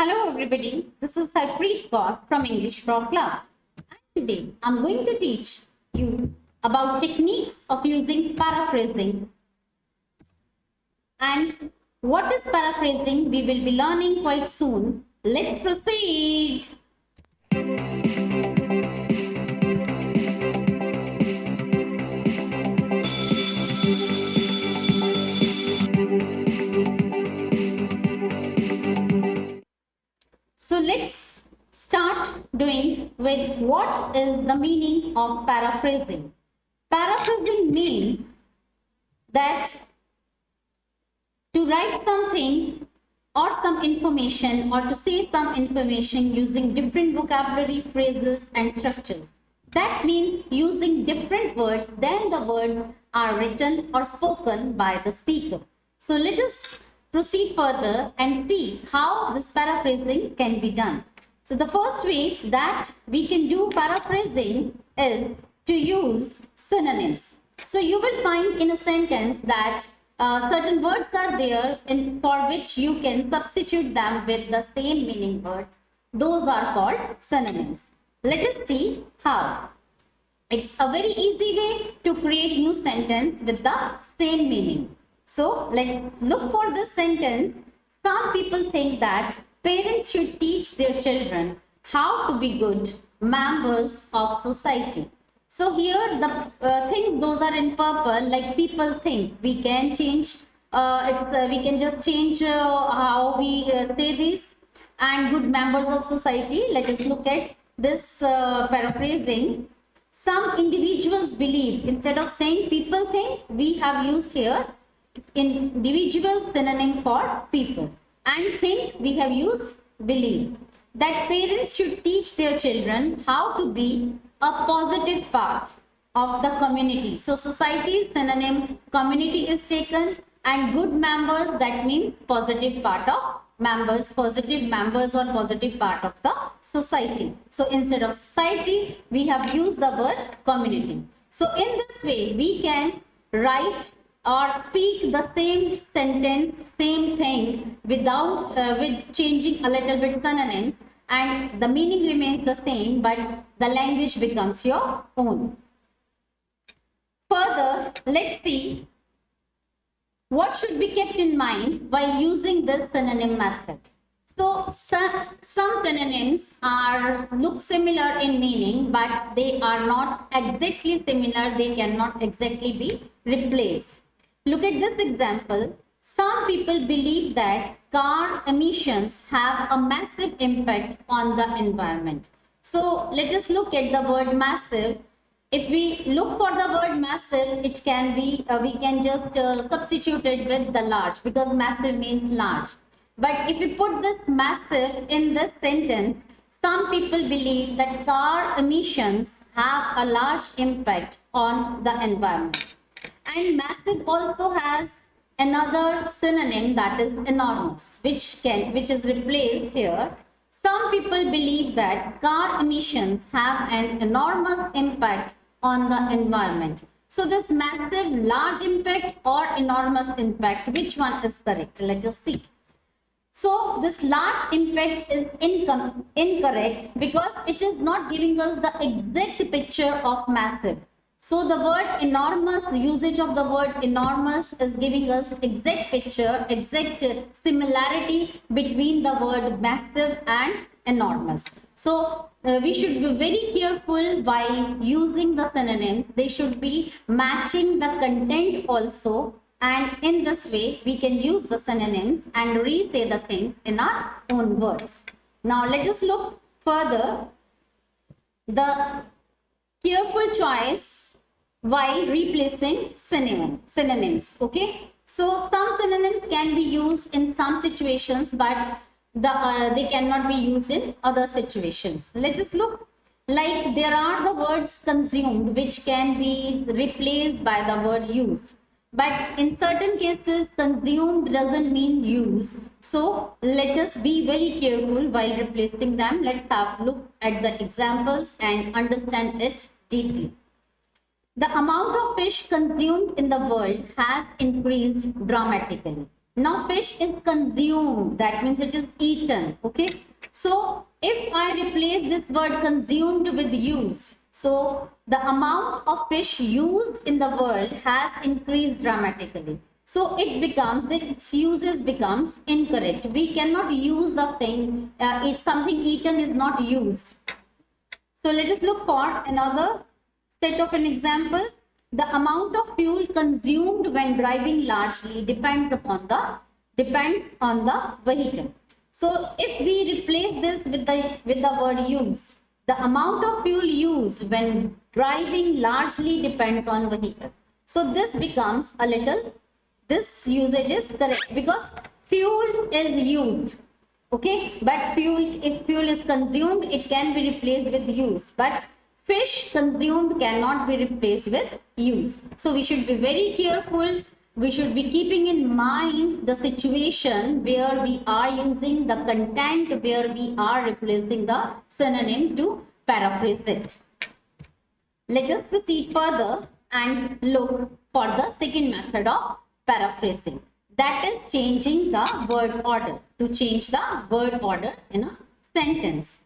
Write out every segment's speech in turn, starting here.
Hello everybody, this is Harpreet Kaur from English Pro Club. And today I'm going to teach you about techniques of using paraphrasing. And what is paraphrasing we will be learning quite soon. Let's proceed. So let's start doing with what is the meaning of paraphrasing. Paraphrasing means that to write something or some information or to say some information using different vocabulary, phrases and structures. That means using different words than the words are written or spoken by the speaker. So let us proceed further and see how this paraphrasing can be done. So the first way that we can do paraphrasing is to use synonyms. So you will find in a sentence that certain words are there for which you can substitute them with the same meaning words. Those are called synonyms. Let us see how. It's a very easy way to create new sentence with the same meaning. So let's look for this sentence. Some people think that parents should teach their children how to be good members of society. So here the things those are in purple, like people think. We can change. We can just change how we say this. And good members of society. Let us look at this paraphrasing. Some individuals believe. Instead of saying people think, we have used here individual synonym for people, and think we have used believe. That parents should teach their children how to be a positive part of the community. So society synonym, community is taken, and good members, that means positive part of members, positive members or positive part of the society. So instead of society, we have used the word community. So in this way, we can write or speak the same sentence, same thing without with changing a little bit synonyms, and the meaning remains the same, but the language becomes your own. Further, let's see what should be kept in mind while using this synonym method. So some synonyms look similar in meaning, but they are not exactly similar. They cannot exactly be replaced. Look at this example. Some people believe that car emissions have a massive impact on the environment. So let us look at the word massive. If we look for the word massive, it can be, we can just substitute it with the large, because massive means large. But if we put this massive in this sentence, some people believe that car emissions have a large impact on the environment. And massive also has another synonym, that is enormous, which is replaced here. Some people believe that car emissions have an enormous impact on the environment. So this massive, large impact or enormous impact, which one is correct? Let us see. So this large impact is incorrect because it is not giving us the exact picture of massive. So the word enormous, usage of the word enormous is giving us exact picture, exact similarity between the word massive and enormous. So we should be very careful while using the synonyms. They should be matching the content also, and in this way we can use the synonyms and re-say the things in our own words. Now let us look further. The careful choice while replacing synonyms. Okay, so some synonyms can be used in some situations, but they cannot be used in other situations. Let us look. Like there are the words consumed, which can be replaced by the word used, but in certain cases consumed doesn't mean use. So let us be very careful while replacing them. Let's have a look at the examples and understand it deeply. The amount of fish consumed in the world has increased dramatically. Now fish is consumed, that means it is eaten. Okay, so if I replace this word consumed with used, so the amount of fish used in the world has increased dramatically. So it becomes, its uses becomes incorrect. We cannot use a thing, it's something eaten is not used. So let us look for another set of an example. The amount of fuel consumed when driving largely depends on the vehicle. So if we replace this with the word used, the amount of fuel used when driving largely depends on vehicle. So this becomes a little, this usage is correct because fuel is used. Okay, but if fuel is consumed, it can be replaced with use, but fish consumed cannot be replaced with use. So we should be very careful. We should be keeping in mind the situation where we are using the content, where we are replacing the synonym to paraphrase it. Let us proceed further and look for the second method of paraphrasing, that is changing the word order, to change the word order in a sentence.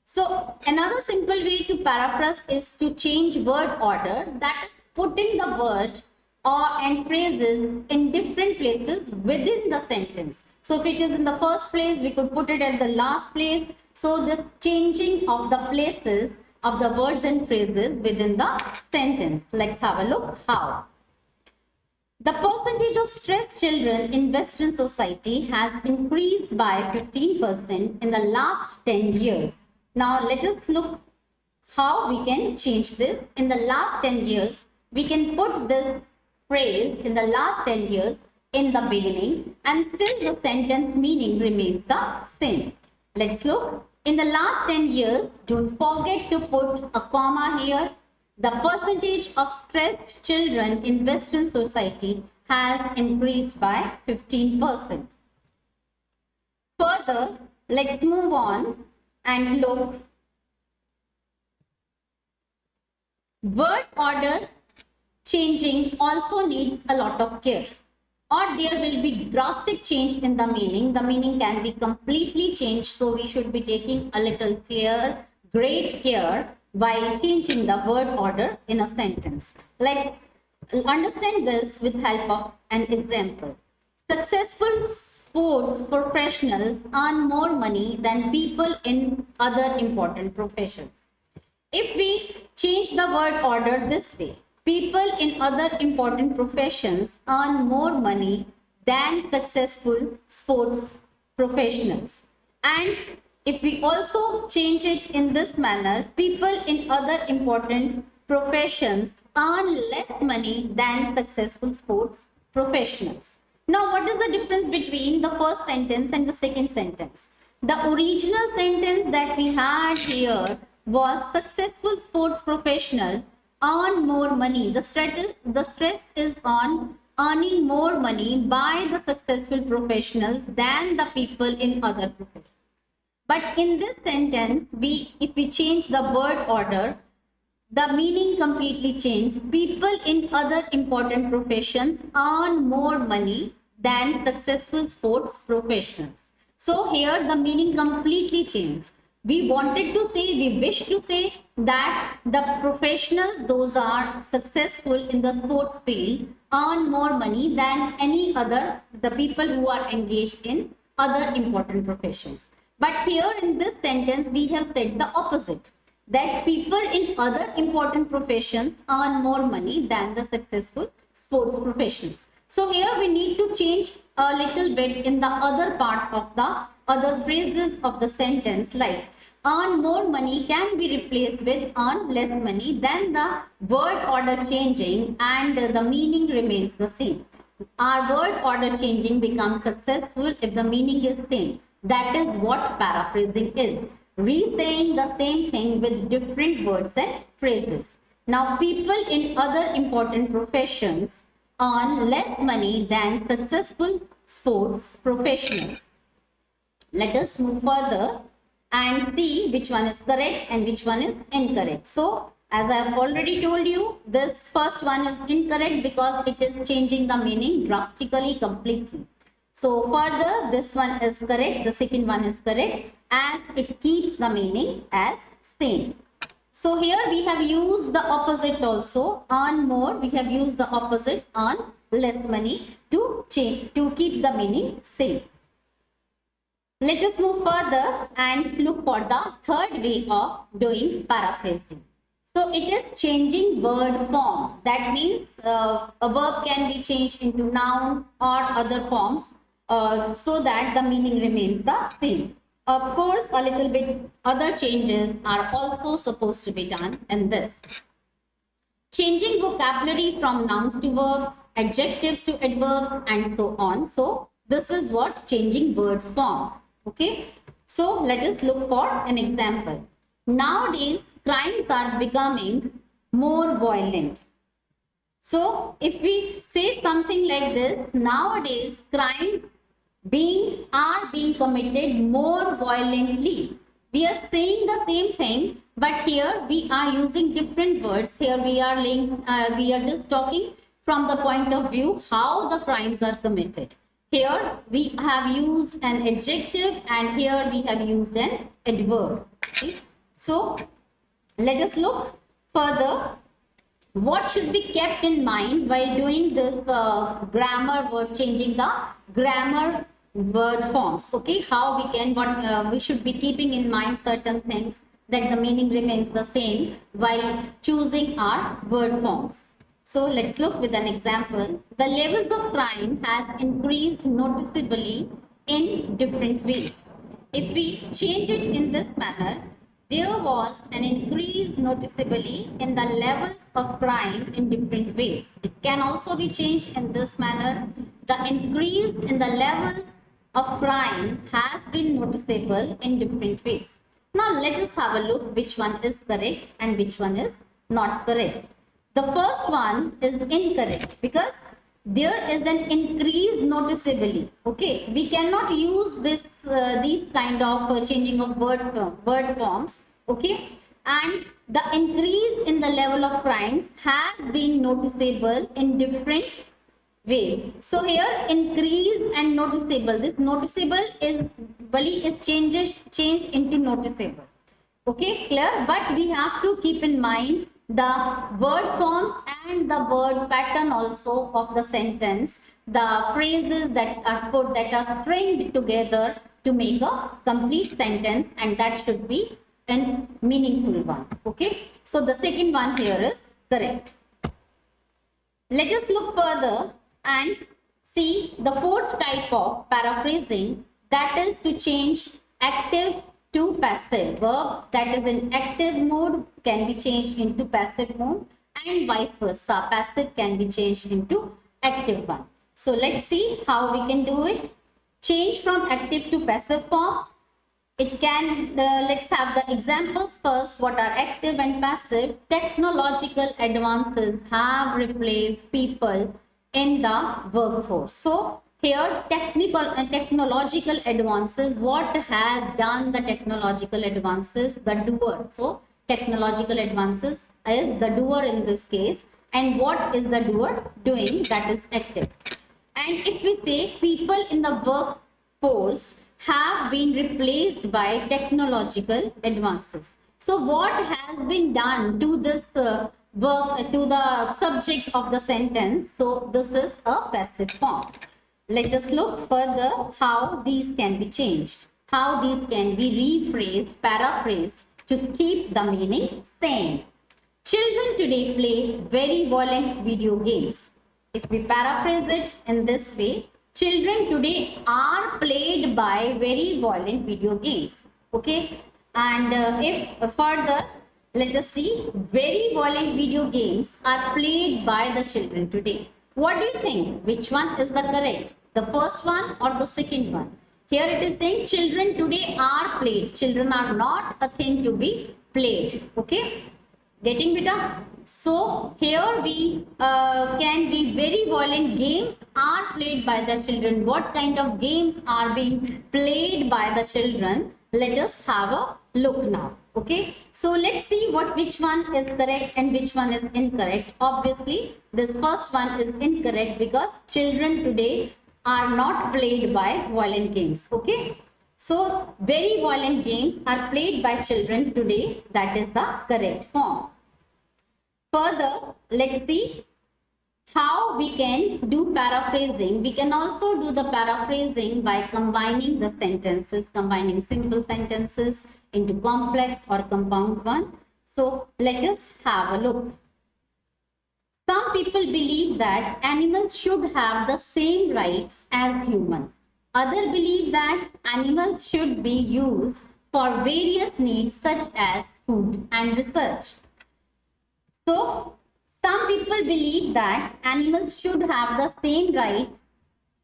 So another simple way to paraphrase is to change word order, that is putting the word or and phrases in different places within the sentence. So if it is in the first place, we could put it at the last place. So this changing of the places of the words and phrases within the sentence. Let's have a look how. The percentage of stressed children in Western society has increased by 15% in the last 10 years. Now let us look how we can change this. In the last 10 years, we can put this phrase in the last 10 years in the beginning and still the sentence meaning remains the same. Let's look. In the last 10 years, don't forget to put a comma here. The percentage of stressed children in Western society has increased by 15%. Further, let's move on and look. Word order changing also needs a lot of care, or there will be drastic change in the meaning. The meaning can be completely changed, so we should be taking a little great care while changing the word order in a sentence. Let's understand this with help of an example. Successful sports professionals earn more money than people in other important professions. If we change the word order this way, people in other important professions earn more money than successful sports professionals. And if we also change it in this manner, people in other important professions earn less money than successful sports professionals. Now, what is the difference between the first sentence and the second sentence? The original sentence that we had here was successful sports professional earn more money. The stress is on earning more money by the successful professionals than the people in other professions. But in this sentence, if we change the word order, the meaning completely changed. People in other important professions earn more money than successful sports professionals. So here the meaning completely changed. We wish to say that the professionals, those are successful in the sports field, earn more money than the people who are engaged in other important professions. But here in this sentence, we have said the opposite, that people in other important professions earn more money than the successful sports professionals. So here we need to change a little bit in the other part of the other phrases of the sentence, like earn more money can be replaced with earn less money, then the word order changing and the meaning remains the same. Our word order changing becomes successful if the meaning is same. That is what paraphrasing is. Re-saying the same thing with different words and phrases. Now, people in other important professions earn less money than successful sports professionals. Let us move further and see which one is correct and which one is incorrect. So, as I have already told you, this first one is incorrect because it is changing the meaning drastically, completely. So further, this one is correct, the second one is correct, as it keeps the meaning as same. So here we have used the opposite also, earn more, we have used the opposite, earn less money, to change, to keep the meaning same. Let us move further and look for the third way of doing paraphrasing. So it is changing word form. That means a verb can be changed into noun or other forms so that the meaning remains the same. Of course, a little bit other changes are also supposed to be done in this. Changing vocabulary from nouns to verbs, adjectives to adverbs, and so on. So this is what changing word form. Okay. So let us look for an example. Nowadays, crimes are becoming more violent. So if we say something like this, nowadays crimes are being committed more violently. We are saying the same thing, but here we are using different words. Here we are just talking from the point of view how the crimes are committed. Here we have used an adjective and here we have used an adverb. Okay? So let us look further. What should be kept in mind while doing this grammar word, changing the grammar word forms? Okay, how we can, we should be keeping in mind certain things that the meaning remains the same while choosing our word forms. So let's look with an example. The levels of crime has increased noticeably in different ways. If we change it in this manner, there was an increase noticeably in the levels of crime in different ways. It can also be changed in this manner. The increase in the levels of crime has been noticeable in different ways. Now let us have a look which one is correct and which one is not correct. The first one is incorrect because there is an increase noticeably. Okay, we cannot use this these kind of changing of word forms. Okay, and the increase in the level of crimes has been noticeable in different ways. So here increase and noticeable. This noticeable is changed into noticeable. Okay, clear? But we have to keep in mind the word forms and the word pattern also of the sentence, the phrases that are put, that are stringed together to make a complete sentence, and that should be a meaningful one. Okay, so the second one here is correct. Let us look further and see the fourth type of paraphrasing, that is to change active to passive. Verb that is in active mode can be changed into passive mode, and vice versa. Passive can be changed into active one. So let's see how we can do it. Change from active to passive form. It can, let's have the examples first. What are active and passive? Technological advances have replaced people in the workforce. So here technological advances, what has done the technological advances? The doer. So technological advances is the doer in this case, and what is the doer doing? That is active. And if we say people in the workforce have been replaced by technological advances, so what has been done to this work, to the subject of the sentence? So this is a passive form. Let us look further how these can be changed, how these can be rephrased, paraphrased to keep the meaning same. Children today play very violent video games. If we paraphrase it in this way, children today are played by very violent video games. Okay, and if further, let us see, very violent video games are played by the children today. What do you think? Which one is the correct? The first one or the second one? Here it is saying children today are played. Children are not a thing to be played. Okay, getting beta? So here we can be very violent games are played by the children. What kind of games are being played by the children? Let us have a look now. Okay, so let's see which one is correct and which one is incorrect. Obviously this first one is incorrect because children today are not played by violent games. Okay. So very violent games are played by children today. That is the correct form. Further, let's see how we can do paraphrasing. We can also do the paraphrasing by combining the sentences, combining simple sentences into complex or compound one. So let us have a look. Some people believe that animals should have the same rights as humans. Others believe that animals should be used for various needs such as food and research. So, some people believe that animals should have the same rights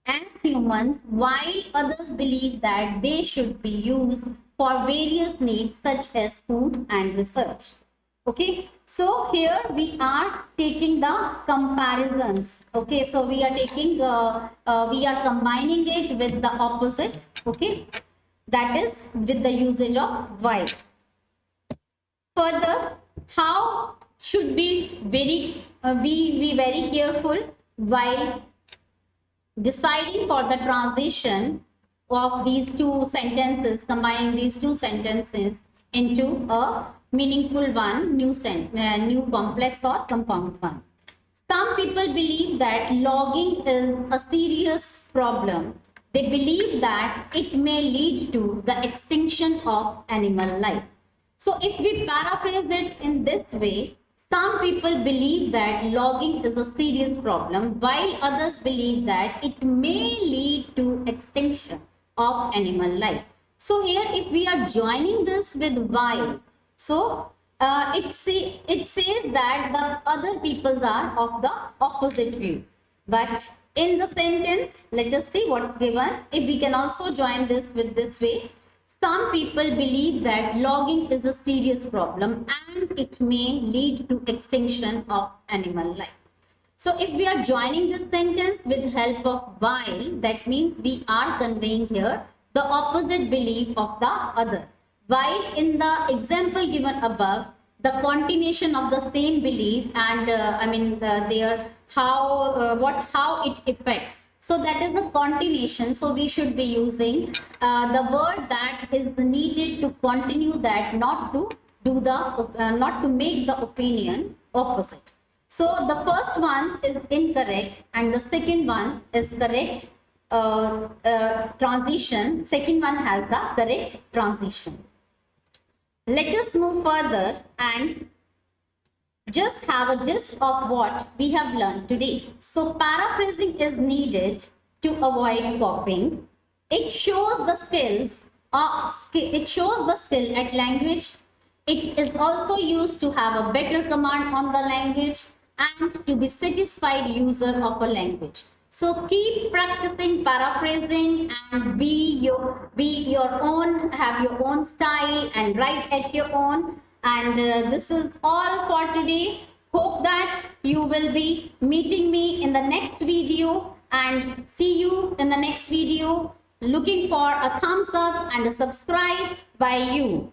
as humans, while others believe that they should be used for various needs such as food and research. Okay, so here we are taking the comparisons. Okay, so we are taking we are combining it with the opposite. Okay, that is with the usage of while. Further, how should be be very careful while deciding for the transition of these two sentences, combining these two sentences into a meaningful one, new complex or compound one. Some people believe that logging is a serious problem. They believe that it may lead to the extinction of animal life. So if we paraphrase it in this way, some people believe that logging is a serious problem, while others believe that it may lead to extinction of animal life. So here if we are joining this with while, so it says that the other peoples are of the opposite view. But in the sentence, let us see what's given. If we can also join this with this way. Some people believe that logging is a serious problem and it may lead to extinction of animal life. So if we are joining this sentence with help of while, that means we are conveying here the opposite belief of the other. While in the example given above, the continuation of the same belief and how it affects. So that is the continuation. So we should be using the word that is needed to continue that, not to do the not to make the opinion opposite. So the first one is incorrect and the second one is correct transition. Second one has the correct transition. Let us move further and just have a gist of what we have learned today. So paraphrasing is needed to avoid copying. It shows the skills at language. It is also used to have a better command on the language and to be satisfied user of a language. So keep practicing paraphrasing and have your own style and write at your own. And this is all for today. Hope that you will be meeting me in the next video and see you in the next video. Looking for a thumbs up and a subscribe by you.